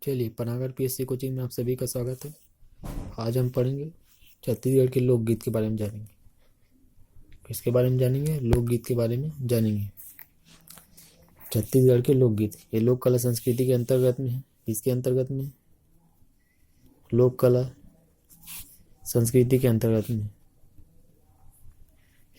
चलिए, Panagar PSC coaching में आप सभी का स्वागत है। आज हम पढ़ेंगे छत्तीसगढ़ के लोकगीत के बारे में जानेंगे। किसके बारे में जानेंगे? लोकगीत के बारे में जानेंगे। छत्तीसगढ़ के लोकगीत ये लोक कला संस्कृति के अंतर्गत में है। इसके अंतर्गत में लोक कला संस्कृति के अंतर्गत में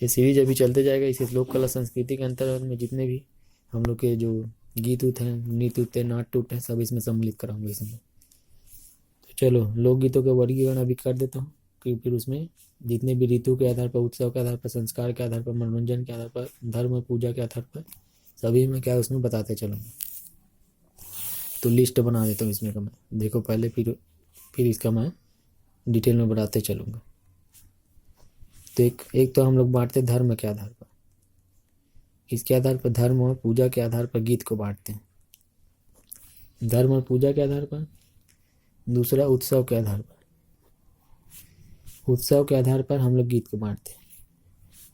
ये सीरीज अभी चलते जाएगा। इसे लोक कला संस्कृति के अंतर्गत में जितने भी हम लोग के जो गीत उत हैं, नृत्य उत हैं, नाट्य उत हैं, सब इसमें सम्मिलित कराऊंगा इसमें। तो चलो, लोकगीतों के वर्गीकरण अभी कर देता हूँ कि फिर उसमें जितने भी ऋतु के आधार पर, उत्सव के आधार पर, संस्कार के आधार पर, मनोरंजन के आधार पर, धर्म पूजा के आधार पर सभी में क्या उसमें बताते चलूँगा। तो लिस्ट बना देता हूँ इसमें का मैं, देखो पहले, फिर इसका मैं डिटेल में बताते चलूँगा। तो एक तो हम लोग बांटते धर्म के आधार पर। इसके आधार पर धर्म और पूजा के आधार पर गीत को बांटते हैं। धर्म और पूजा के आधार पर। दूसरा, उत्सव के आधार पर। उत्सव के आधार पर हम लोग गीत को बांटते हैं।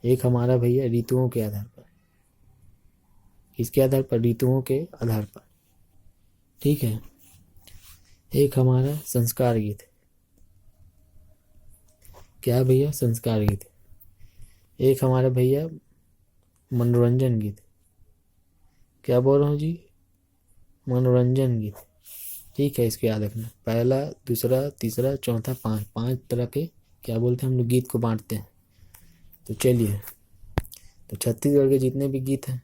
एक हमारा भैया ऋतुओं के आधार पर। इसके आधार पर ऋतुओं के आधार पर, ठीक है। एक हमारा संस्कार गीत। क्या भैया? संस्कार गीत। एक हमारा भैया मनोरंजन गीत। क्या बोल रहा हूँ जी? मनोरंजन गीत, ठीक है। इसको याद रखना, पहला, दूसरा, तीसरा, चौथा, पांच तरह के क्या बोलते हैं हम लोग गीत को बांटते हैं। तो चलिए, तो छत्तीसगढ़ के जितने भी गीत हैं,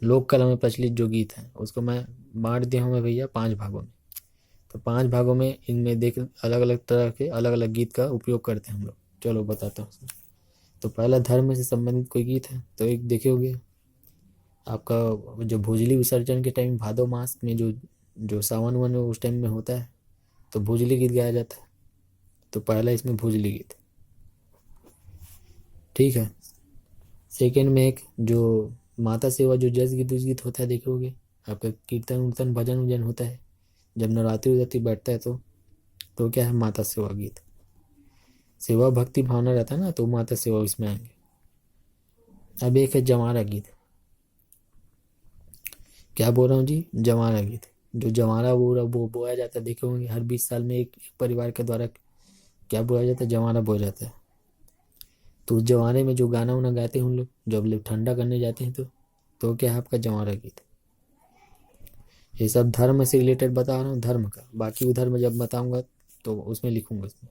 लोक कला में प्रचलित जो गीत हैं, उसको मैं बांट दिया हूँ मैं भैया 5 भागों में। तो 5 भागों में इनमें देख अलग अलग तरह के अलग अलग गीत का उपयोग करते हैं हम लोग। चलो बताता हूँ। तो पहला धर्म से संबंधित कोई गीत है तो एक देखे होगे आपका, जो भोजली विसर्जन के टाइम भादो मास में जो सावन वन उस टाइम में होता है तो भोजली गीत गाया जाता है। तो पहला इसमें भोजली गीत, ठीक है। सेकेंड में एक जो माता सेवा, जो जस गीत उस गीत होता है, देखोगे आपका कीर्तन उर्तन भजन उजन होता है जब नवरात्रि उरात्रि बैठता है तो क्या है? माता सेवा गीत। सेवा भक्ति भावना रहता है ना, तो माता सेवा इसमें आएंगे। अब एक है जवारा गीत। क्या बोल रहा हूँ जी? जवारा गीत। जो जवारा वो बोया जाता है, देखे होंगे हर 20 साल में एक परिवार के द्वारा क्या बोया जाता है? जवारा बोया जाता है। तो उस जवारे में जो गाना उना गाते हैं उन लोग, जब लोग ठंडा करने जाते हैं तो क्या है आपका? जवारा गीत। ये सब धर्म से रिलेटेड बता रहा हूँ, धर्म का। बाकी उधर में जब बताऊंगा तो उसमें लिखूंगा इसमें।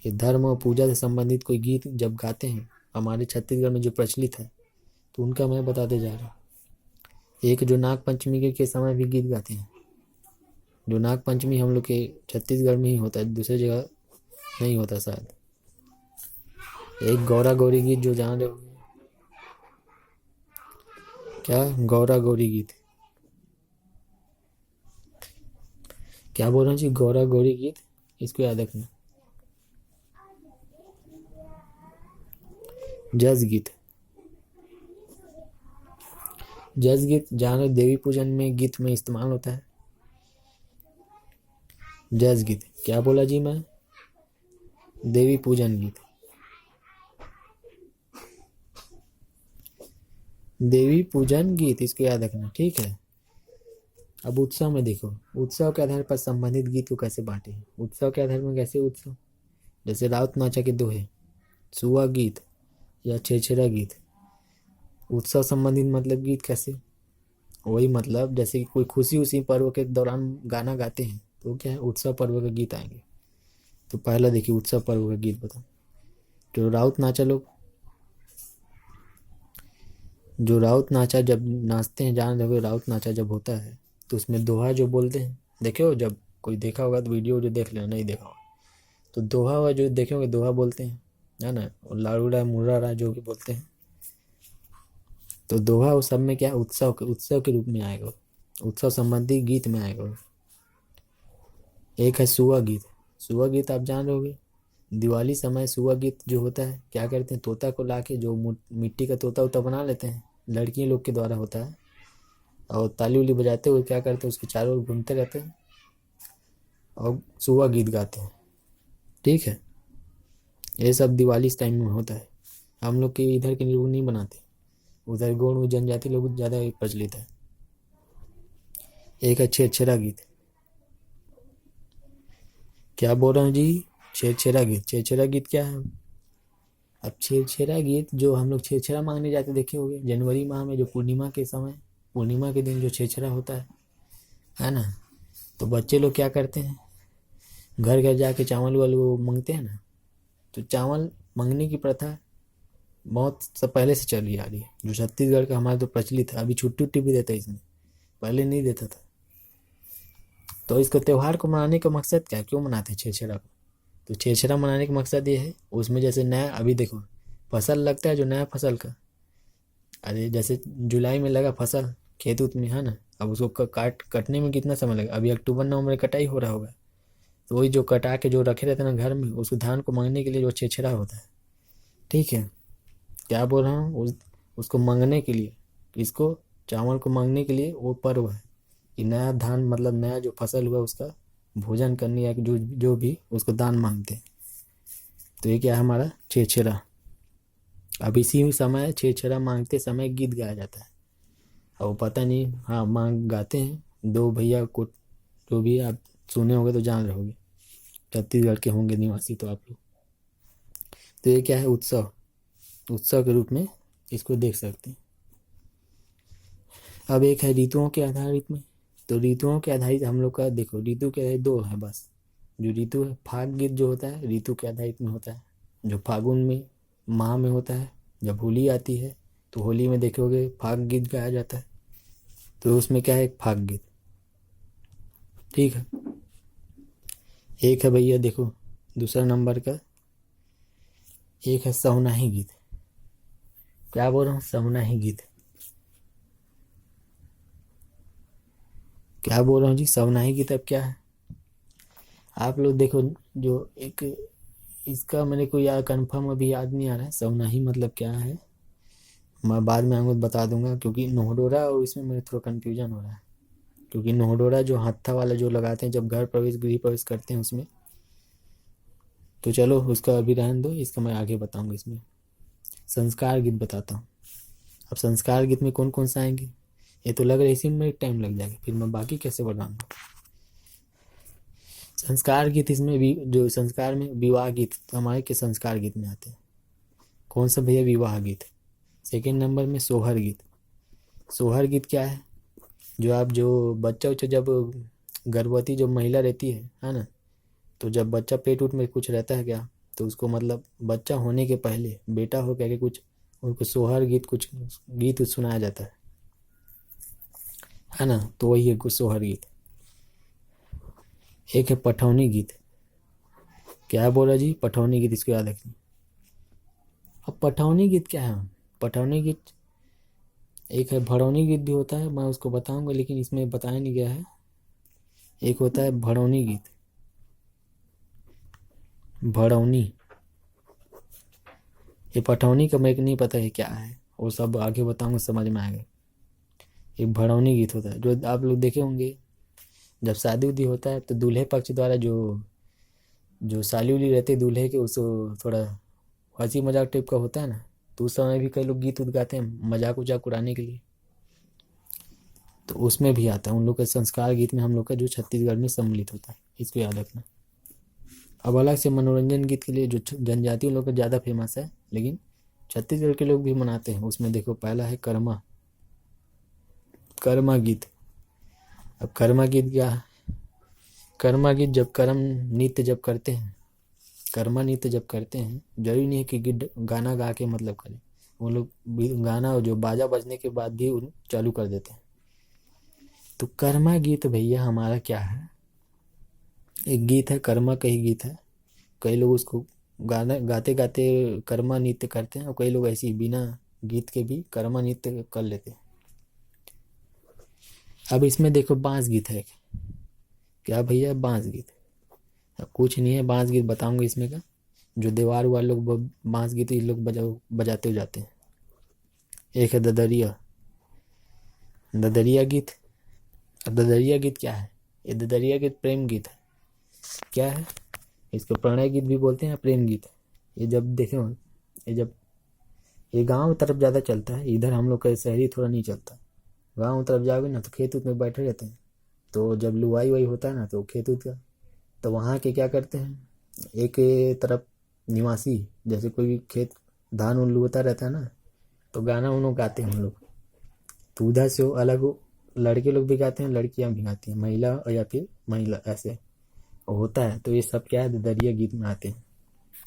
ये धर्म और पूजा से संबंधित कोई गीत जब गाते हैं हमारे छत्तीसगढ़ में जो प्रचलित है, तो उनका मैं बताते जा रहा हूँ। एक जो नाग पंचमी के समय भी गीत गाते हैं। जो नाग पंचमी हम लोग के छत्तीसगढ़ में ही होता है, दूसरी जगह नहीं होता शायद। एक गौरा गौरी गीत जो जान रहे हो, क्या? गौरा गौरी गीत। क्या बोल रहा हूँ जी? गौरा गौरी गीत, इसको याद रखना। जस गीत। जस गीत जान रहे, देवी पूजन में गीत में इस्तेमाल होता है जस गीत। क्या बोला जी मैं? देवी पूजन गीत। देवी पूजन गीत, इसको याद रखना, ठीक है। अब उत्सव में देखो, उत्सव के आधार पर संबंधित गीत को कैसे बांटे। उत्सव के आधार में कैसे उत्सव, जैसे राउत नाचा के दोहे, सुआ गीत या छेछरा गीत। उत्सव संबंधित मतलब गीत कैसे? वही मतलब जैसे कि कोई खुशी उसी पर्व के दौरान गाना गाते हैं तो क्या है? उत्सव पर्व का गीत आएंगे। तो पहला देखिए उत्सव पर्व का गीत बताओ। जो राउत नाचा लोग, जो राउत नाचा जब नाचते हैं, जान रहे हो राउत नाचा जब होता है तो उसमें दोहा जो बोलते हैं, देखे हो? जब कोई देखा होगा तो वीडियो जो देख लेना, नहीं देखा होगा तो दोहा हुआ जो देखे होंगे, दोहा बोलते हैं, है ना? और लाड़ूड़ा मुर्रारा जो भी बोलते हैं, तो दोहा उस सब में क्या? उत्सव के रूप में आएगा, उत्सव संबंधी गीत में आएगा। एक है सुआ गीत। सुआ गीत आप जान रहे होगे, दिवाली समय सुआ गीत जो होता है, क्या करते हैं? तोता को लाके जो मिट्टी का तोता उता बना लेते हैं, लड़कियों लोग के द्वारा होता है, और ताली उली बजाते हुए क्या करते हैं? उसके चारों ओर घूमते रहते हैं और सुआ गीत गाते हैं, ठीक है। ये सब दिवाली इस टाइम में होता है। हम लोग के इधर के लोग नहीं बनाते, उधर गौड़ जनजाति लोग ज़्यादा प्रचलित है। एक है छेरछेरा गीत। क्या बोल रहा हूँ जी? छेरछेरा गीत। छेरछेरा गीत क्या है? अब छेरछेरा गीत जो हम लोग छेरछेरा मांगने जाते देखे होंगे जनवरी माह में, जो पूर्णिमा के समय, पूर्णिमा के दिन जो छेरछेरा होता है ना। तो बच्चे लोग क्या करते हैं, घर घर जाके चावल वाल वो मांगते हैं ना। तो चावल मांगने की प्रथा बहुत सब पहले से चली आ रही है, जो छत्तीसगढ़ का हमारा तो प्रचलित है। अभी छुट्टी उट्टी भी देता है इसमें, पहले नहीं देता था। तो इसको त्योहार को मनाने का मकसद क्या है, क्यों मनाते हैं छेरछेरा को? तो छेरछेरा मनाने का मकसद ये है, उसमें जैसे नया अभी देखो फसल लगता है, जो नया फसल का, अरे जैसे जुलाई में लगा फसल खेत उत में, है ना। अब उसको कटने में कितना समय लगा, अभी अक्टूबर नवंबर में कटाई हो रहा होगा। तो वही जो कटा के जो रखे रहते हैं ना घर में, उसको धान को मांगने के लिए जो छेरछेरा होता है, ठीक है। क्या बोल रहा हूँ, उसको मांगने के लिए, इसको चावल को मांगने के लिए वो पर्व है कि नया धान मतलब नया जो फसल हुआ उसका भोजन करने या जो जो भी उसको दान मांगते हैं। तो ये क्या है हमारा छेरछेरा। अब इसी समय छेरछेरा मांगते समय गीत गाया जाता है। अब वो पता नहीं, हाँ मांग गाते हैं दो भैया को, जो भी आप सुने होंगे तो जान रहे होंगे, छत्तीसगढ़ के होंगे निवासी तो आप लोग। तो ये क्या है, उत्सव, उत्सव के रूप में इसको देख सकते हैं। अब एक है ऋतुओं के आधारित में। तो ऋतुओं के आधारित हम लोग का देखो, ऋतु के आधारित दो है बस। जो ऋतु है, फाग गीत जो होता है ऋतु के आधारित में होता है, जो फागुन में माह में होता है। जब होली आती है तो होली में देखोगे फाग गीत गाया जाता है। तो उसमें क्या है, एक फाग गीत, ठीक है। एक है भैया देखो दूसरा नंबर का, एक है सहुनाही गीत। क्या बोल रहा हूँ, सहुनाही गीत। क्या बोल रहा हूँ जी, सहुनाही गीत। अब क्या है, आप लोग देखो, जो एक इसका मेरे को यार कंफर्म अभी याद नहीं आ रहा है, सहुनाही मतलब क्या है। मैं बाद में आपको बता दूंगा, क्योंकि नोहडोरा और इसमें मेरे थोड़ा कन्फ्यूजन हो रहा है। क्योंकि नोहडोरा जो हत्था वाला जो लगाते हैं जब घर प्रवेश गृह प्रवेश करते हैं उसमें, तो चलो उसका अभी रहने दो, इसका मैं आगे बताऊंगा। इसमें संस्कार गीत बताता हूँ। अब संस्कार गीत में कौन कौन सा आएंगे, ये तो लग रहा है इसी में टाइम लग जाएगा, फिर मैं बाकी कैसे बताऊंगा। संस्कार गीत इसमें भी, जो संस्कार में विवाह गीत तो हमारे के संस्कार गीत में आते हैं। कौन सा भैया, विवाह गीत। सेकेंड नंबर में सोहर गीत। सोहर गीत क्या है, जो आप जो बच्चा उच्चा जब गर्भवती जो महिला रहती है ना। तो जब बच्चा पेट उट में कुछ रहता है क्या, तो उसको मतलब बच्चा होने के पहले बेटा हो क्या के कुछ उनको सोहर गीत कुछ गीत सुनाया जाता है ना। तो वही है कुछ सोहर गीत। एक है पठौनी गीत। क्या बोला जी, पठौनी गीत, इसको याद रखिए। अब पठौनी गीत क्या है, पठौनी गीत एक है, भड़ौनी गीत भी होता है, मैं उसको बताऊंगा लेकिन इसमें बताया नहीं गया है। एक होता है भड़ौनी गीत, भड़ौनी। ये पठौनी का मेरे को नहीं पता है क्या है, वो सब आगे बताऊंगा समझ में आएगा। एक भड़ौनी गीत होता है जो आप लोग देखे होंगे, जब शादी उदी होता है तो दूल्हे पक्ष द्वारा जो जो साली उली रहते दूल्हे के, उसको थोड़ा हंसी मजाक टाइप का होता है ना। तो उस समय भी कई लोग गीत उत गाते हैं मजाक उजाक उड़ाने के लिए। तो उसमें भी आता है उन लोग का संस्कार गीत में, हम लोग का जो छत्तीसगढ़ में सम्मिलित होता है, इसको याद रखना। अब अलग से मनोरंजन गीत के लिए जो जनजातीय लोग का ज़्यादा फेमस है, लेकिन छत्तीसगढ़ के लोग भी मनाते हैं। उसमें देखो पहला है कर्मा, कर्मा गीत। अब कर्मा गीत क्या है, कर्मा गीत जब कर्म नृत्य जब करते हैं, कर्मा नृत्य जब करते हैं, जरूरी नहीं है कि गाना गा के मतलब करें। वो लोग गाना जो बाजा बजने के बाद भी चालू कर देते हैं। तो कर्मा गीत भैया हमारा क्या है, एक गीत है, कर्मा का ही गीत है। कई लोग उसको गाना गाते गाते कर्मा नृत्य करते हैं, और कई लोग ऐसे ही बिना गीत के भी कर्मा नृत्य कर लेते हैं। अब इसमें देखो बांस गीत है। क्या भैया, बांस गीत। अब कुछ नहीं है, बांस गीत बताऊंगा इसमें का, जो देवार वाले लोग बांस गीत ये लोग बजाते हो जाते हैं। एक है ददरिया, ददरिया गीत। अब ददरिया गीत क्या है, ये ददरिया गीत प्रेम गीत है। क्या है, इसको प्रणय गीत भी बोलते हैं, प्रेम गीत है। ये जब देखे हो, ये जब ये गांव तरफ ज़्यादा चलता है, इधर हम लोग का शहरी थोड़ा नहीं चलता। गांव तरफ जाओगे ना तो खेत उत में बैठे रहते हैं, तो जब लुवाई वही होता है ना तो खेत उत का तो वहाँ के क्या करते हैं, एक तरफ निवासी, जैसे कोई भी खेत धान उल्लू होता रहता है ना, तो गाना उन लोग गाते हैं हम लोग। तो उधर से वो अलग हो, लड़के लोग भी गाते हैं, लड़कियां भी गाती हैं, महिला या फिर महिला ऐसे होता है। तो ये सब क्या है, दरिया गीत में आते हैं।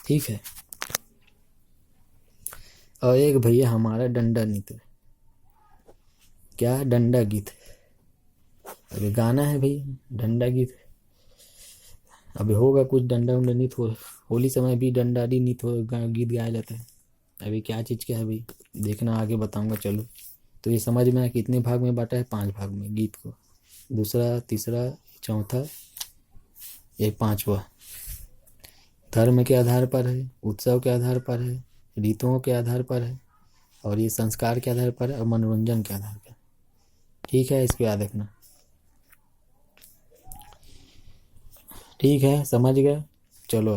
ठीक है। और एक भैया हमारा डंडा नृत्य, क्या डंडा गीत, अभी गाना है भैया डंडा गीत। अभी होगा कुछ डंडा उंडा नृत्य हो, होली समय भी डंडा नृत्य गीत गाया जाता है। अभी क्या चीज़ क्या है भाई, देखना आगे बताऊंगा। चलो, तो ये समझ में आया कितने भाग में बांटा है, 5 भाग में गीत को, दूसरा तीसरा चौथा ये 5वां। धर्म के आधार पर है, उत्सव के आधार पर है, रीतों के आधार पर है, और ये संस्कार के आधार पर है, और मनोरंजन के आधार पर। ठीक है, इसको याद रखना। ठीक है, समझ गए। चलो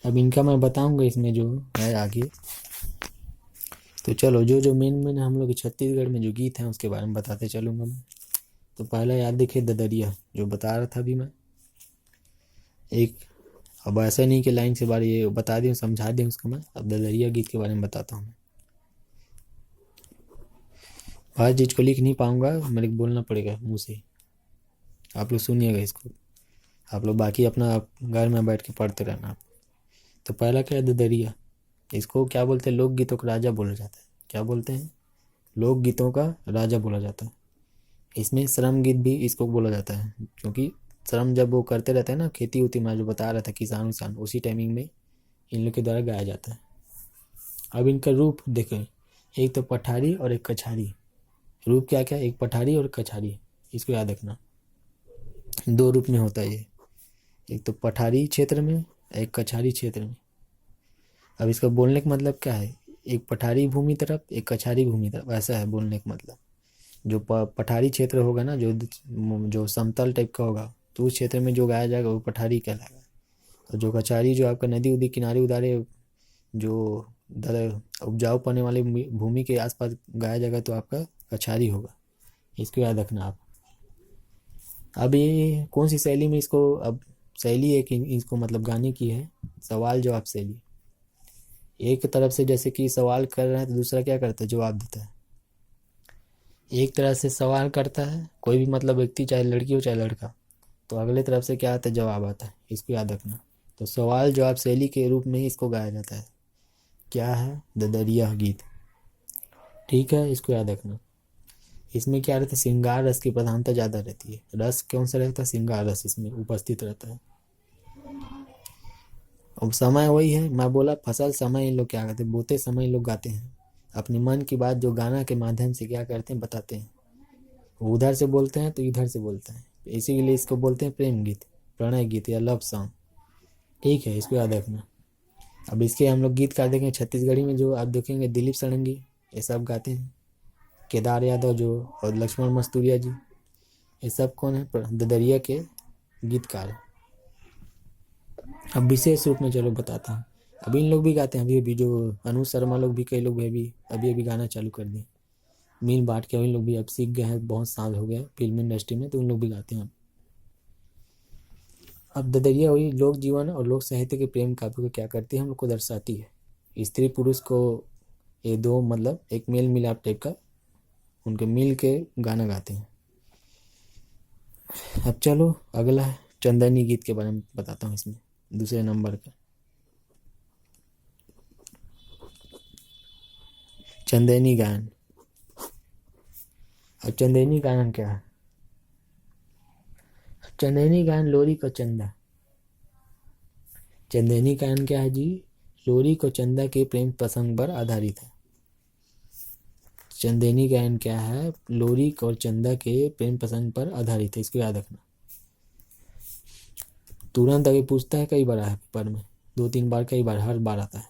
अब इनका मैं बताऊंगा इसमें जो है आगे। तो चलो, जो जो मेन हम लोग छत्तीसगढ़ में जो गीत हैं उसके बारे में बताते चलूंगा मैं। तो पहला याद देखिए, ददरिया जो बता रहा था अभी मैं एक। अब ऐसा नहीं कि लाइन से बार ये बता दें समझा दें उसको मैं, अब ददरिया गीत के बारे में बताता हूँ। हर चीज़ को लिख नहीं पाऊंगा, मेरे को बोलना पड़ेगा मुँह से। आप लोग सुनिएगा इसको, आप लोग बाकी अपना घर में बैठ के पढ़ते रहना। तो पहला क्या है, ददरिया। इसको क्या बोलते हैं, लोकगीतों का राजा बोला जाता है। क्या बोलते हैं, लोकगीतों का राजा बोला जाता है। इसमें श्रम गीत भी इसको बोला जाता है, क्योंकि श्रम जब वो करते रहते हैं ना, खेती उती में जो बता रहा था किसान, उसी टाइमिंग में इन लोग के द्वारा गाया जाता है। अब इनका रूप देखें, एक तो पठारी और एक कछारी। रूप क्या क्या, एक पठारी और कछारी, इसको याद रखना। 2 रूप में होता है ये, एक तो पठारी क्षेत्र में, एक कछारी क्षेत्र में। अब इसका बोलने का मतलब क्या है, एक पठारी भूमि तरफ, एक कछारी भूमि तरफ, ऐसा है बोलने का मतलब। जो पठारी क्षेत्र होगा ना, जो समतल टाइप का होगा, तो उस क्षेत्र में जो गाया जाएगा वो पठारी कहलाएगा। और जो कछारी, जो आपका नदी उदी किनारे उदारे, जो उपजाऊ पड़ने वाली भूमि के आसपास गाया जाएगा, तो आपका कछारी होगा। इसको याद रखना आप। अब ये कौन सी शैली में इसको, अब शैली एक इसको मतलब गाने की है, सवाल जवाब शैली। एक तरफ से जैसे कि सवाल कर रहे हैं तो दूसरा क्या करता है, जवाब देता है। एक तरह से सवाल करता है कोई भी मतलब व्यक्ति, चाहे लड़की हो चाहे लड़का, तो अगले तरफ से क्या आता है, जवाब आता है। इसको याद रखना। तो सवाल जवाब शैली के रूप में ही इसको गाया जाता है। क्या है, ददरिया गीत। ठीक है, इसको याद रखना। इसमें क्या रहता है, श्रृंगार रस की प्रधानता ज़्यादा रहती है। रस कौन सा रहता है, श्रृंगार रस इसमें उपस्थित रहता है। अब समय वही है, मैं बोला फसल समय इन लोग क्या करते हैं, बोते समय इन लोग गाते हैं अपने मन की बात, जो गाना के माध्यम से क्या करते हैं बताते हैं। उधर से बोलते हैं तो इधर से बोलते हैं, इसीलिए इसको बोलते हैं प्रेम गीत, प्रणय गीत या लव सॉन्ग। ठीक है, इसको याद रखना। अब इसके हम लोग गीतकार देखेंगे छत्तीसगढ़ी में, जो आप देखेंगे दिलीप षडंगी, ये सब गाते हैं। केदार यादव जो, और लक्ष्मण मस्तूरिया जी, ये सब कौन है, ददरिया के गीतकार हैं। अब विशेष रूप में चलो बताता हूँ। अभी इन लोग भी गाते हैं, अभी जो अनु शर्मा लोग भी, कई लोग भी अभी गाना चालू कर दिए, मील बांट के। इन लोग भी अब सीख गए हैं, बहुत साल हो गए फिल्म इंडस्ट्री में, तो उन लोग भी गाते हैं। अब ददरिया हुई लोक जीवन और लोक साहित्य के प्रेम काव्य को क्या करती है, हम लोग को दर्शाती है। स्त्री पुरुष को ये दो मतलब एक मेल मिलाप टाइप का, उनके मिल के गाना गाते हैं। अब चलो अगला है चंदनी गीत के बारे में बताता हूँ। इसमें दूसरे नंबर का चंदेनी गायन। अब चंदेनी गायन क्या है, चंदेनी गायन लोरी को चंदा। चंदेनी गायन क्या है जी, लोरी को चंदा के प्रेम प्रसंग पर आधारित है। चंदेनी गायन क्या है, लोरी और चंदा के प्रेम प्रसंग पर आधारित है। इसको याद रखना। तुरंत आगे पूछता है, कई बार है पेपर में, 2-3 बार, कई बार, हर बार आता है।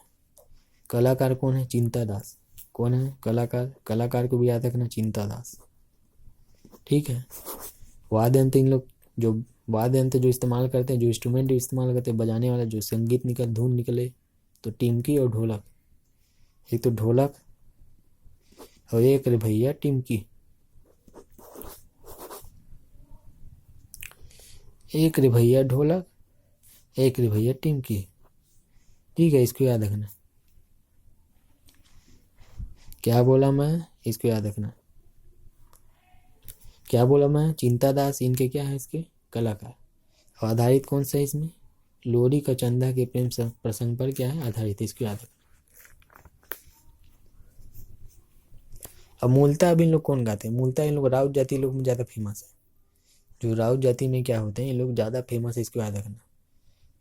कलाकार कौन है, चिंता दास। कौन है कलाकार, कलाकार को भी याद रखना, चिंता दास। ठीक है। वाद्य यंत्र, इन लोग जो वाद्य यंत्र जो इस्तेमाल करते हैं, जो इंस्ट्रूमेंट इस्तेमाल करते हैं बजाने वाला, जो संगीत निकल धुन निकले, तो टिमकी और ढोलक। एक तो ढोलक और एक रे भैया टिमकी। एक रे भैया ढोलक, एक रे भैया टिमकी। ठीक है, इसको याद रखना। क्या बोला मैं, इसको याद रखना। क्या बोला मैं, चिंता दास इनके क्या है, इसके कलाकार। आधारित कौन सा है इसमें, लोरी का चंदा के प्रेम प्रसंग पर क्या है आधारित, इसको याद रखना। अब मूलतः अब इन लोग कौन गाते हैं, मूलतः इन लोग राउत जाति लोग में ज़्यादा फेमस है। जो राउत जाति में क्या होते हैं, ये लोग ज़्यादा फेमस है, इसको याद रखना।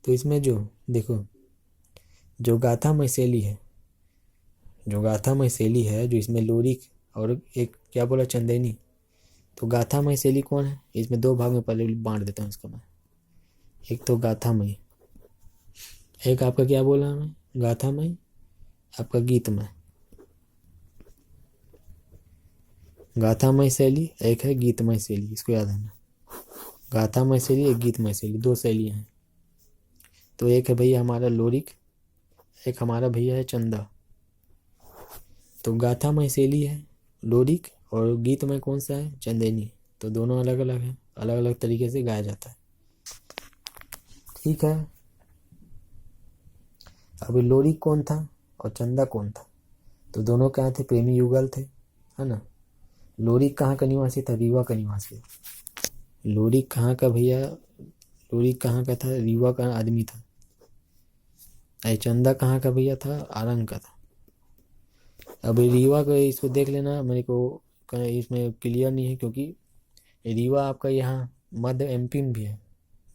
तो इसमें जो देखो, जो गाथामय शैली है, जो गाथामय शैली है, जो इसमें लोरिक और एक क्या बोला चंदेनी, तो गाथामय शैली कौन है, इसमें दो भाग में पहले बांट देता हूँ इसको मैं। एक तो गाथामय, एक आपका क्या बोला मैं, गाथामय, आपका गीतमय। गाथामय शैली, एक है गीतमय शैली, इसको याद रखना। गाथामय शैली, एक गीतमय शैली, दो शैलियाँ हैं। तो एक है भैया हमारा लोरिक, एक हमारा भैया है चंदा। तो गाथामय शैली है लोरिक और गीतमय कौन सा है, चंदेनी। तो दोनों अलग अलग है, अलग अलग तरीके से गाया जाता है। ठीक है, अभी लोरिक कौन था और चंदा कौन था, तो दोनों क्या थे, प्रेमी युगल थे, है ना। लोरिक कहाँ का निवासी था, रीवा का निवासी। लोरिक कहाँ का भैया, लोरिक कहाँ का था, रीवा का आदमी था। चंदा कहाँ का भैया था, आरंग का था। अब रीवा का इसको देख लेना, मेरे को इसमें क्लियर नहीं है, क्योंकि रीवा आपका यहाँ मध्य एमपी में भी है,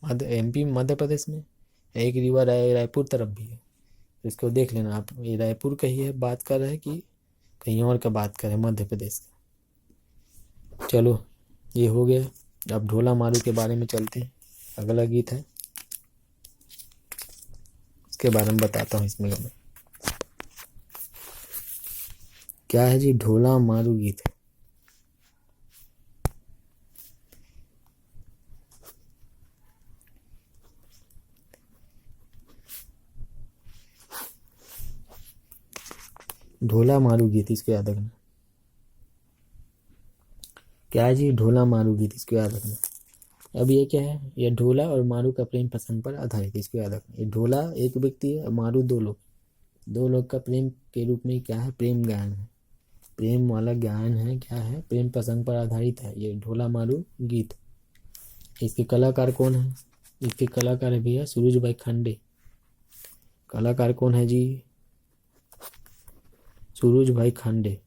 मध्य एमपी मध्य प्रदेश में। एक रीवा रायपुर तरफ भी है, इसको देख लेना आप, ये रायपुर का ही है बात कर रहे हैं कि कहीं और का बात कर रहे हैं, मध्य प्रदेश का। चलो ये हो गया, अब ढोला मारू के बारे में चलते हैं। अगला गीत है, उसके बारे में बताता हूँ इसमें मैं। क्या है जी, ढोला मारू गीत है। ढोला मारू गीत, इसको याद रखना। क्या है जी, ढोला मारू गीत, इसको याद रखना। अब ये क्या है, ये ढोला और मारू का प्रेम प्रसंग पर आधारित, इसको याद रखना। ये ढोला एक व्यक्ति है, मारू दो लोग, दो लोग का प्रेम के रूप में क्या है, प्रेम गायन है, प्रेम वाला गायन है, क्या है, प्रेम प्रसंग पर आधारित है ये ढोला मारू गीत। इसके कलाकार कौन है, इसके कलाकार है भैया सूरज भाई खांडे। कलाकार कौन है जी, सूरज भाई खांडे,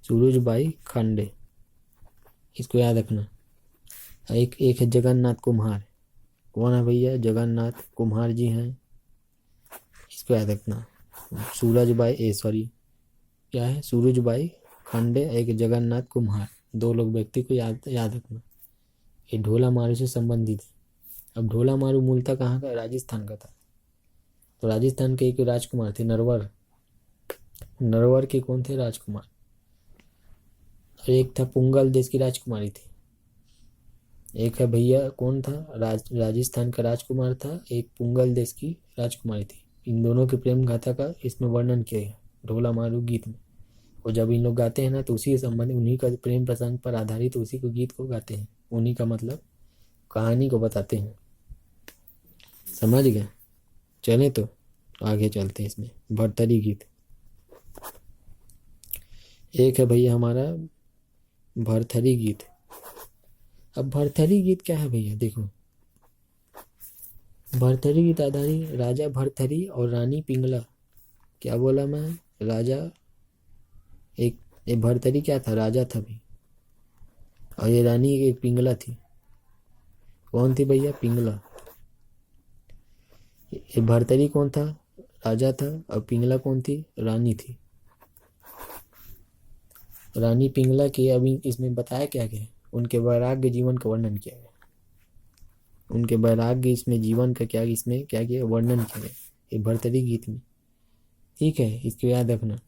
सूरज भाई खांडे, इसको याद रखना। एक है जगन्नाथ कुम्हार। कौन है भैया, जगन्नाथ कुम्हार जी हैं, इसको याद रखना। सूरज भाई क्या है, सूरज भाई खांडे, एक जगन्नाथ कुम्हार, दो लोग व्यक्ति को याद रखना। ये ढोला मारू से संबंधित है। अब ढोला मारू मूलतः कहाँ का, राजस्थान का था। तो राजस्थान के एक राजकुमार थे, नरवर, नरवर के कौन थे, राजकुमार। और एक था पुंगल देश की राजकुमारी थी। एक है भैया कौन था, राजस्थान का राजकुमार था, एक पुंगल देश की राजकुमारी थी। इन दोनों के प्रेम गाथा का इसमें वर्णन किया है ढोला मारू गीत में। और जब इन लोग गाते हैं ना, तो उसी के संबंध, उन्हीं का प्रेम प्रसंग पर आधारित उसी को गीत को गाते हैं, उन्हीं का मतलब कहानी को बताते हैं। समझ गए, चले तो आगे चलते हैं। इसमें भरतरी गीत, एक है भैया हमारा भरथरी गीत। अब भरथरी गीत क्या है भैया, देखो, भरथरी गीत आधारित राजा भरथरी और रानी पिंगला। क्या बोला मैं, राजा, एक ये भरथरी क्या था, राजा था भी, और ये रानी एक पिंगला थी। कौन थी भैया, पिंगला। ये भरथरी कौन था, राजा था, और पिंगला कौन थी, रानी थी। रानी पिंगला के अभी इसमें बताया क्या गया, उनके वैराग्य जीवन का वर्णन किया गया, उनके वैराग्य इसमें जीवन का क्या, इसमें क्या किया, वर्णन किया गया ये भरतरी गीत में। ठीक है, इसको याद रखना।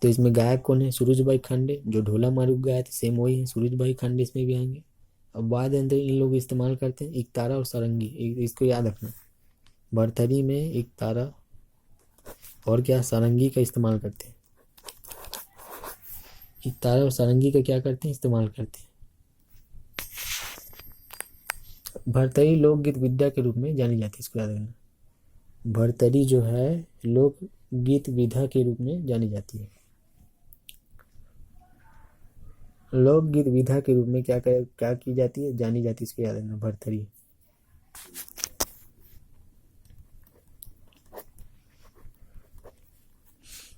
तो इसमें गायक कौन है, सूरज भाई खांडे, जो ढोला मारू गाए थे सेम वही है, सूरज भाई खांडे इसमें भी आएंगे। अब बाद अंदर इन लोग इस्तेमाल करते हैं एक तारा और सारंगी, इसको याद रखना। भरतरी में एक तारा और क्या, सारंगी का इस्तेमाल करते हैं। एक तारा और सारंगी का क्या करते हैं, इस्तेमाल करते हैं। भरतरी लोकगीत विद्या के रूप में जानी जाती है, इसको याद रखना। भरतरी जो है लोकगीत विधा के रूप में जानी जाती है। लोकगीत विधा के रूप में क्या की जाती है, जानी जाती है, इसको याद रखना, भरतरी।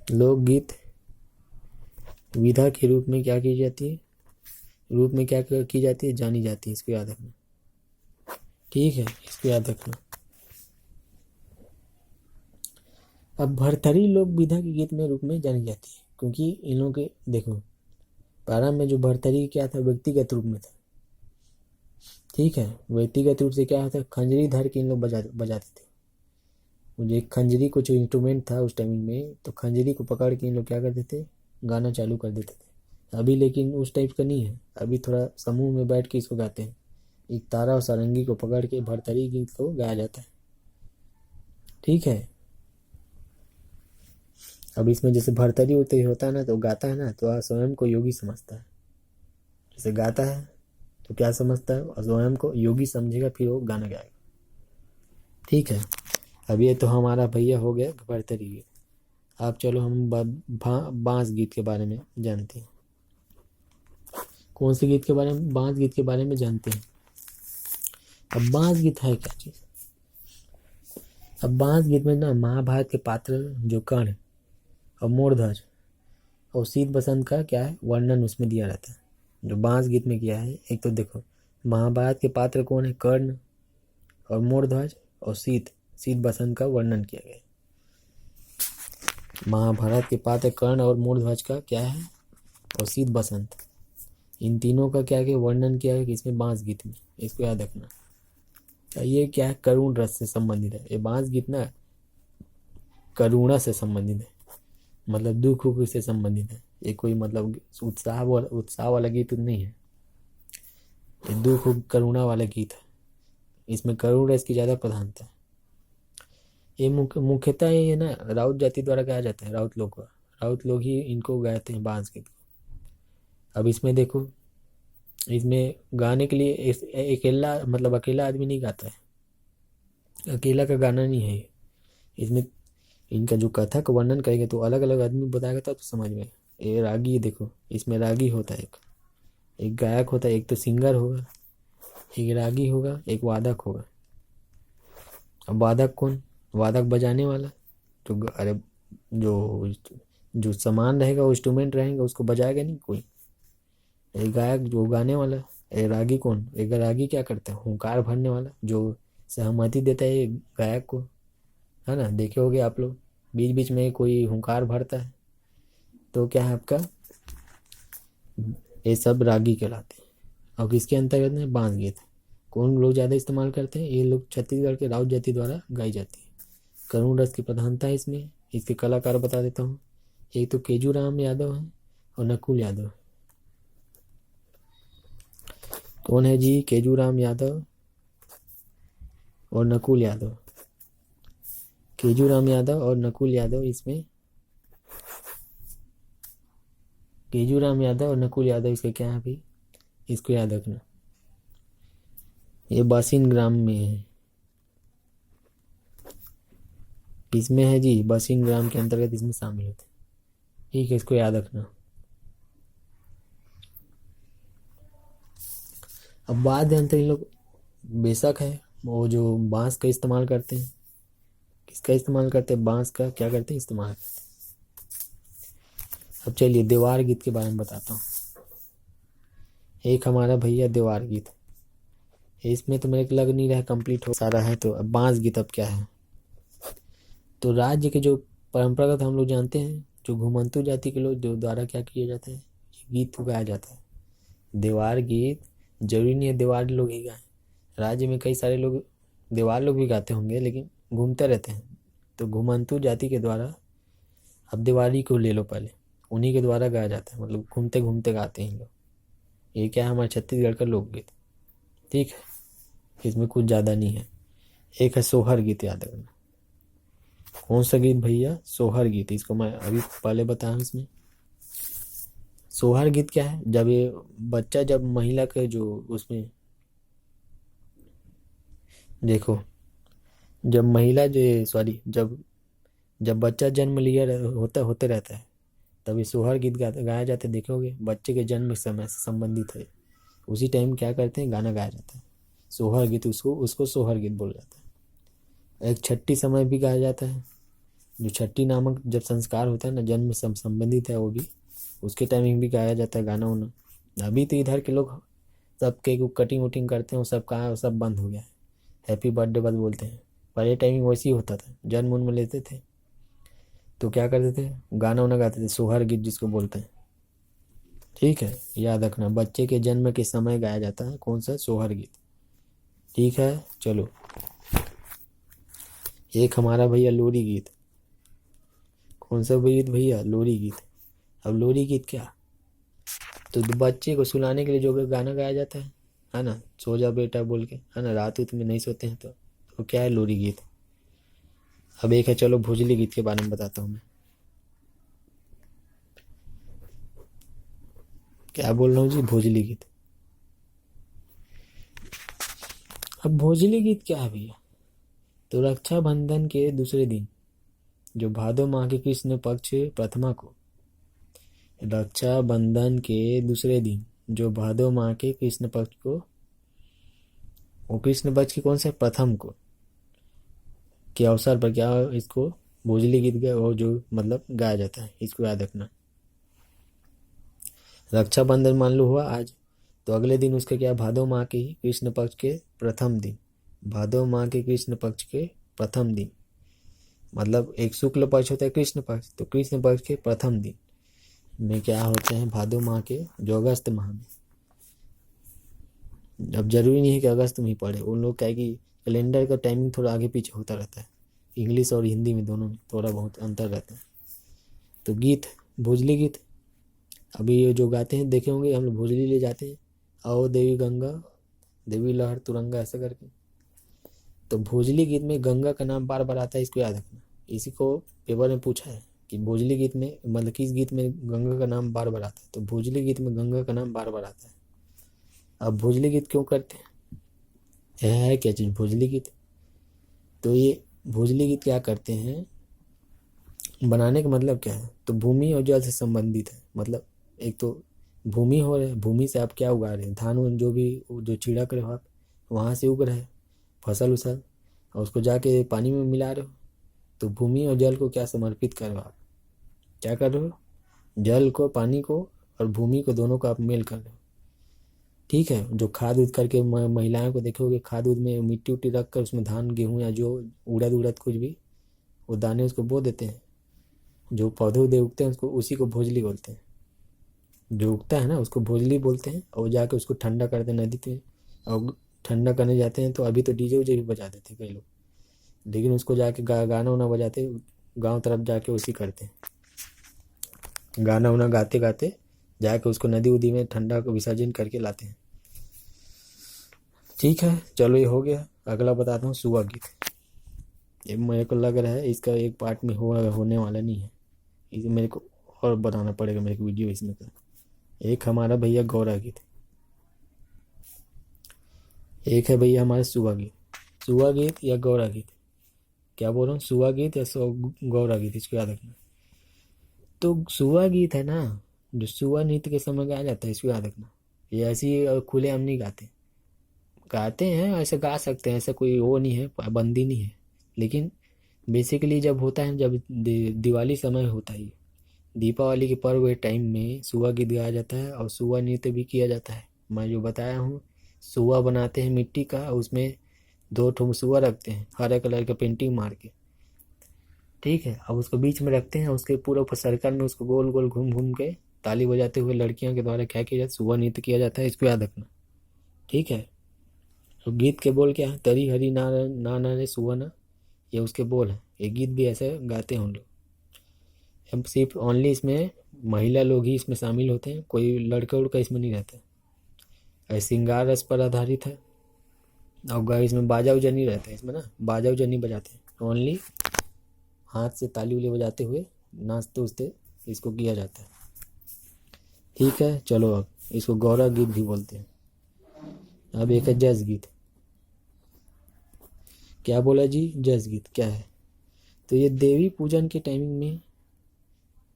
लोकगीत विधा के रूप में क्या की जाती है, रूप में क्या की जाती है, जानी जाती है, इसको याद रखना। ठीक है, इसको याद रखना। अब भरथरी लोक विधा के गीत में रूप में जानी जाती है, क्योंकि इन लोगों के देखो प्रारंभ में जो भरथरी क्या था, व्यक्तिगत रूप में था। ठीक है, व्यक्तिगत रूप से क्या होता है, खंजरी धर के इन लोग बजाते थे। मुझे खंजरी को जो इंस्ट्रूमेंट था उस टाइमिंग में, तो खंजरी को पकड़ के इन लोग क्या करते थे, गाना चालू कर देते थे। अभी लेकिन उस टाइप का नहीं है, अभी थोड़ा समूह में बैठ के इसको गाते हैं। एक तारा और सारंगी को पकड़ के भरथरी गीत को गाया जाता है। ठीक है, अब इसमें जैसे भरतरी होता है ना, तो गाता है ना, तो स्वयं को योगी समझता है। जैसे गाता है तो क्या समझता है, और स्वयं को योगी समझेगा, फिर वो गाना गाएगा। ठीक है, अब ये तो हमारा भैया हो गया भरतरी गीत। अब चलो हम बांस गीत के बारे में जानते हैं। कौन से गीत के बारे में, बांस गीत के बारे में जानते हैं। अब बांस गीत है क्या चीज। अब बांस गीत में ना महाभारत के पात्र जो कर्ण और मोरध्वज और शीत बसंत का क्या है, वर्णन उसमें दिया रहता है, जो बांस गीत में किया है। एक तो देखो महाभारत के पात्र कौन है, कर्ण और मोरध्वज और शीत बसंत का वर्णन किया गया। महाभारत के पात्र कर्ण और मोरध्वज का क्या है, और शीत बसंत, इन तीनों का क्या क्या वर्णन किया है इसमें बांस गीत में, इसको याद रखना। ये क्या है, करुण रस से संबंधित है। ये बांस गीत ना करुणा से संबंधित है, मतलब दुख से संबंधित है। ये कोई मतलब उत्साह वाला गीत नहीं है, ये दुख करुणा वाला गीत है। इसमें करुण रस की ज़्यादा प्रधानता है। ये मुख्यतः ये ना राउत जाति द्वारा गाया जाता है, राउत लोग ही इनको गाते हैं बांस गीत को। अब इसमें देखो, इसमें गाने के लिए अकेला आदमी नहीं गाता है, अकेला का गाना नहीं है। इसमें इनका जो कथक वर्णन करेंगे तो अलग अलग आदमी बताएगा तो समझ में। ये रागी देखो, इसमें रागी होता है, एक गायक होता है, एक तो सिंगर होगा, एक रागी होगा, एक वादक होगा। अब वादक कौन, वादक बजाने वाला, जो अरे जो सामान रहेगा, वो इंस्ट्रूमेंट रहेगा, उसको बजाएगा नहीं कोई। एक गायक जो गाने वाला। एक रागी कौन, एक रागी क्या करता है, हुंकार भरने वाला, जो सहमति देता है गायक को, है ना, देखे होगे आप लोग, बीच बीच में कोई हुंकार भरता है, तो क्या है आपका, ये सब रागी कहलाते हैं। और किसके अंतर्गत में, बांस गीत। कौन लोग ज़्यादा इस्तेमाल करते हैं, ये लोग छत्तीसगढ़ के राउत जाति द्वारा गाई जाती है। करुण रस की प्रधानता है इसमें। इसके कलाकार बता देता हूँ, एक तो केजूराम यादव है और नकुल यादव। कौन है जी, केजूराम यादव और नकुल यादव। केजूराम यादव और नकुल यादव, इसमें केजूराम यादव और नकुल यादव इसके क्या है अभी, इसको याद रखना। ये बासिन ग्राम में है, इसमें है जी, बासिन ग्राम के अंतर्गत इसमें शामिल होते। ठीक है, इसको याद रखना। अब वाद्य यंत्र इन लोग बेशक है, वो जो बांस का इस्तेमाल करते हैं, किसका इस्तेमाल करते हैं, बांस का क्या करते हैं, इस्तेमाल करते हैं। अब चलिए देवार गीत के बारे में बताता हूँ। एक हमारा भैया देवार गीत, इसमें तो मेरे को लग नहीं रहा कंप्लीट हो सारा है। तो अब बांस गीत अब क्या है, तो राज्य के जो परंपरागत हम लोग जानते हैं, जो घुमंतु जाति के लोग जो द्वारा क्या किया जाता है, गीत को गाया जाता है। देवार गीत जरूरी नहीं है देवार लोग ही गाएं, राज्य में कई सारे लोग देवार लोग भी गाते होंगे, लेकिन घूमते रहते हैं। तो घुमंतु जाति के द्वारा, अब देवारी को ले लो पहले, उन्हीं के द्वारा गाया जाता है, मतलब घूमते घूमते गाते हैं लोग। ये क्या है, हमारे छत्तीसगढ़ का लोकगीत। ठीक है, इसमें कुछ ज़्यादा नहीं है। एक है सोहर गीत, याद रखना। कौन सा गीत भैया, सोहर गीत। इसको मैं अभी पहले बताया इसमें। सोहर गीत क्या है, जब ये बच्चा, जब महिला के जो उसमें देखो, जब महिला जो सॉरी जब जब बच्चा जन्म लिया होते रहता है, तभी सोहर गीत गाया जाता है। देखोगे बच्चे के जन्म समय से संबंधित है, उसी टाइम क्या करते हैं, गाना गाया जाता है। सोहर गीत, उसको उसको सोहर गीत बोला जाता है। एक छठी समय भी गाया जाता है, जो छठी नामक जब संस्कार होता है ना, जन्म से संबंधित है वो भी, उसके टाइमिंग भी गाया जाता है गाना वाना। अभी तो इधर के लोग सब केक कटिंग वटिंग करते हैं, वो सब कहाँ, सब बंद हो गया है। हैप्पी बर्थडे बस बोलते हैं। पहले टाइमिंग वैसे ही होता था, जन्म उन्म लेते थे तो क्या करते थे, गाना वाना गाते थे, सोहर गीत जिसको बोलते हैं। ठीक है, याद रखना, बच्चे के जन्म के समय गाया जाता है कौन सा, सोहर गीत। ठीक है, चलो। एक हमारा भैया लोरी गीत। कौन सा गीत भैया, लोरी गीत। अब लोरी गीत क्या, तो बच्चे को सुलाने के लिए जो गाना गाया जाता है ना, सो जा बेटा बोल के, है ना, रात उत में नहीं सोते हैं तो क्या है, लोरी गीत। अब एक है, चलो भोजली गीत के बारे में बताता हूँ मैं। क्या बोल रहा हूँ जी, भोजली गीत। अब भोजली गीत क्या है भैया, तो रक्षाबंधन के दूसरे दिन, जो भादो माह के कृष्ण पक्ष प्रथमा को, रक्षाबंधन के दूसरे दिन जो भादो माह के कृष्ण पक्ष को, वो कृष्ण पक्ष के कौन से प्रथम को के अवसर पर क्या, इसको भोजली गीत गया, और जो मतलब गाया जाता है, इसको याद रखना। रक्षाबंधन मान लो हुआ आज, तो अगले दिन उसके क्या, भादो माह के ही कृष्ण पक्ष के प्रथम दिन, भादो माह के कृष्ण पक्ष के प्रथम दिन, मतलब एक शुक्ल पक्ष होता है कृष्ण पक्ष, तो कृष्ण पक्ष के प्रथम दिन में क्या होते हैं, भादो माह के जो अगस्त माह में। अब जरूरी नहीं है कि अगस्त में ही पढ़े, उन लोग क्या है कि कैलेंडर का टाइमिंग थोड़ा आगे पीछे होता रहता है, इंग्लिश और हिंदी में दोनों में थोड़ा बहुत अंतर रहता है। तो गीत, भोजली गीत, अभी ये जो गाते हैं देखे होंगे, हम लोग भोजली ले जाते हैं, आओ देवी गंगा, देवी लहर तुरंगा, ऐसा करके। तो भोजली गीत में गंगा का नाम बार बार आता है, इसको याद रखना। इसी को पेपर में पूछा है कि भोजली गीत में, मतलब किस गीत में गंगा का नाम बार बार आता है, तो भोजली गीत में गंगा का नाम बार बार आता है। अब भोजली गीत क्यों करते हैं, है क्या चीज़ भोजली गीत, तो ये भोजली गीत क्या करते हैं, बनाने का मतलब क्या है, तो भूमि और जल से संबंधित है। मतलब एक तो भूमि हो रहा है, भूमि से आप क्या उगा रहे हैं, धान उन जो भी जो छिड़क रहे हो आप, वहाँ से उग रहा है फसल उसल, और उसको जाके पानी में मिला रहे हो। तो भूमि और जल को क्या समर्पित कर रहे हो आप, क्या कर रहे हो, जल को, पानी को और भूमि को, दोनों को आप मेल कर रहे हो। ठीक है, जो खाद उद करके महिलाओं को देखोगे, खाद उद में मिट्टी उट्टी रख कर उसमें धान गेहूँ या जो उड़द उड़द कुछ भी, वो दाने उसको बो देते हैं। जो पौधे उधे उगते हैं उसको, उसी को भोजली बोलते हैं। जो उगता है ना उसको भोजली बोलते हैं, और जाके उसको ठंडा करते हैं नदी पे, और ठंडा करने जाते हैं तो अभी तो डीजे उजे भी बजा देते हैं कई लोग, लेकिन उसको जाके गाना वाना बजाते, गांव तरफ जाके उसी करते हैं, गाना वाना गाते गाते जाके उसको नदी उदी में ठंडा को विसर्जन करके लाते हैं। ठीक है, चलो ये हो गया। अगला बताता हूँ सुआ गीत। ये मेरे को लग रहा है इसका एक पार्ट में होने वाला नहीं है, इसे मेरे को और बनाना पड़ेगा मेरे को वीडियो इसमें का। एक हमारा भैया गौरा गीत, एक है भैया हमारा सुआ गीत। सुआ गीत या गौरा गीत, क्या बोल रहा हूँ, सुआ गीत या गौरा गीत, इसको याद रखना। तो सुआ गीत है ना, जो सुआ नृत्य के समय गाया जाता है, इसको याद रखना। ये ऐसे ही खुलेआम नहीं गाते, गाते हैं ऐसे गा सकते हैं, ऐसा कोई वो नहीं है, पाबंदी नहीं है। लेकिन बेसिकली जब होता है, जब दिवाली समय होता है, दीपावली के पर्व के टाइम में सुआ गीत गाया जाता है, और सुआ नृत्य भी किया जाता है। मैं जो बताया हूँ, सुआ बनाते हैं मिट्टी का, उसमें दो ठो सुआ रखते हैं हरे कलर का पेंटिंग मार के। ठीक है, अब उसको बीच में रखते हैं, उसके पूरे ऊपर सर्कल में उसको गोल गोल घूम घूम के ताली बजाते हुए लड़कियों के द्वारा क्या किया जाता है, सुआ नृत्य किया जाता है, इसको याद रखना। ठीक है, तो गीत के बोल क्या है, तरी हरी ना ना ना रे सुवना, ये उसके बोल हैं। ये गीत भी ऐसे गाते हैं उन लोग। अब सिर्फ ओनली इसमें महिला लोग ही इसमें शामिल होते हैं, कोई लड़का उड़का इसमें नहीं रहता है। श्रृंगार रस पर आधारित है, और इसमें बाजा उजा नहीं रहता है इसमें ना, बाजा उजा नहीं बजाते हैं, ओनली हाथ से ताली उली बजाते हुए नाचते उचते इसको किया जाता है। ठीक है, चलो अब इसको गौरा गीत भी बोलते हैं। अब एक है जैज गीत। क्या बोला जी? जस गीत क्या है? तो ये देवी पूजन के टाइमिंग में,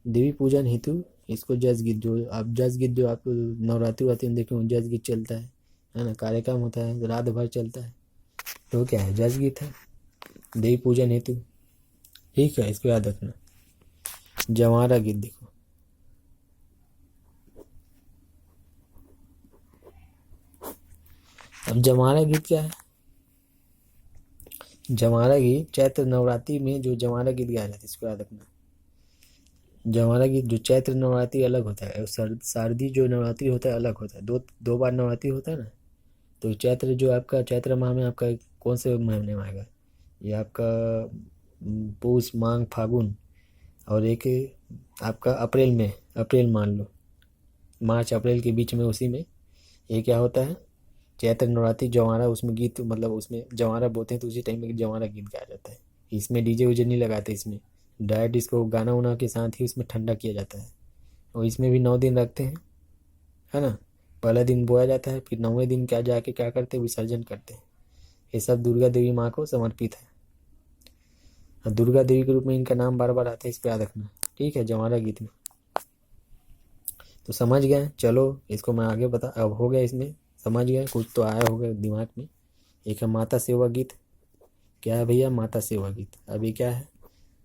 देवी पूजन हेतु इसको जस गीत, जो आप जस गीत जो आप नवरात्रि वाती में देखे हो, जस गीत चलता है ना, कार्यक्रम होता है रात भर चलता है, तो क्या है? जस गीत है, देवी पूजन हेतु। ठीक है, इसको याद रखना। जवारा गीत देखो, अब जवारा गीत क्या है? जवारा गीत चैत्र नवरात्रि में जो जवारा गीत गाया जाता है, इसको याद रखना। जवारा गीत जो चैत्र नवरात्रि अलग होता है, शारदीय जो नवरात्रि होता है अलग होता है, दो दो बार नवरात्रि होता है ना। तो चैत्र जो आपका चैत्र माह में आपका कौन से महीने में आएगा? ये आपका पौष माघ फागुन, और एक आपका अप्रैल में, अप्रैल मान लो, मार्च अप्रैल के बीच में, उसी में ये क्या होता है? चैत्र नवरात्रि जवारा, उसमें गीत मतलब उसमें जवारा बोलते हैं, तो उसी टाइम में जवारा गीत गाया जाता है। इसमें डीजे उजे नहीं लगाते, इसमें डायरेक्ट इसको गाना उना के साथ ही उसमें ठंडा किया जाता है। और इसमें भी 9 दिन रखते हैं, है ना। पहला दिन बोया जाता है, फिर 9वें दिन क्या जाके क्या करते हैं? विसर्जन करते हैं। ये सब दुर्गा देवी माँ को समर्पित है, और दुर्गा देवी के रूप में इनका नाम बार बार आता है, इसको याद रखना। ठीक है, जवारा गीत में तो समझ गए। चलो इसको मैं आगे बता, अब हो गया इसमें समझ गए, कुछ तो आया होगा दिमाग में। एक है माता सेवा गीत। क्या है भैया? माता सेवा गीत। अब ये क्या है?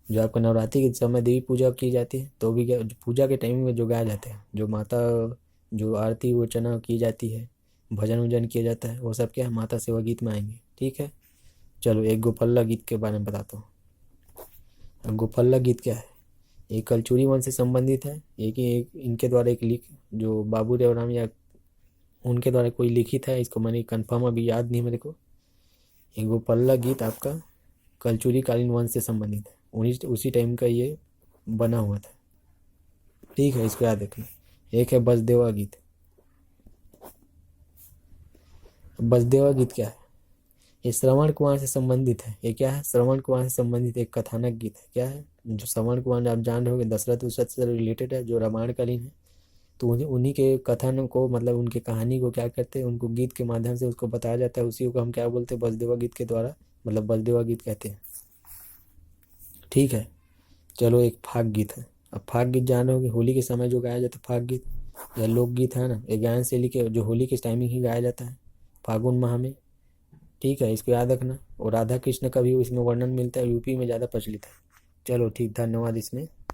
जो आपका नवरात्रि के समय देवी पूजा की जाती है, तो भी पूजा के टाइम में जो गाया जाता है, जो माता, जो आरती अर्चना की जाती है, भजन वजन किया जाता है, वो सब क्या है? माता सेवा गीत में आएंगे। ठीक है, चलो एक गोपल्ला गीत के बारे में बताता हूँ। अब गोपल्ला गीत क्या है? एक कलचुरी वंश से संबंधित है। एक इनके द्वारा एक लिख, जो बाबू देवराम या उनके द्वारा कोई लिखित है, इसको मैंने कंफर्म अभी याद नहीं मेरे को। एक गोपल्ला गीत आपका कलचुरी कालीन वंश से संबंधित है, उसी टाइम का ये बना हुआ था। ठीक है, इसको याद रखना। एक है बसदेवा गीत। बसदेवा गीत क्या है? ये श्रवण कुमार से संबंधित है। ये क्या है? श्रवण कुमार से संबंधित एक कथानक गीत है। क्या है? जो श्रवण कुमार आप जान रहे होगे, दशरथ उसरथ से रिलेटेड है, जो रामायण कालीन है। तो उन्हीं के कथन को, मतलब उनके कहानी को क्या करते हैं, उनको गीत के माध्यम से उसको बताया जाता है, उसी को हम क्या बोलते हैं? बसदेवा गीत के द्वारा, मतलब बसदेवा गीत कहते हैं। ठीक है, चलो एक फाग गीत है। अब फाग गीत जान रहे होगे, होली के समय जो गाया जाता है फाग गीत या लोकगीत है ना, ये गायन शैली के जो होली के टाइमिंग ही गाया जाता है, फागुन माह में। ठीक है, इसको याद रखना। और राधा कृष्ण का भी इसमें वर्णन मिलता है, यूपी में ज़्यादा प्रचलित है। चलो ठीक, धन्यवाद इसमें।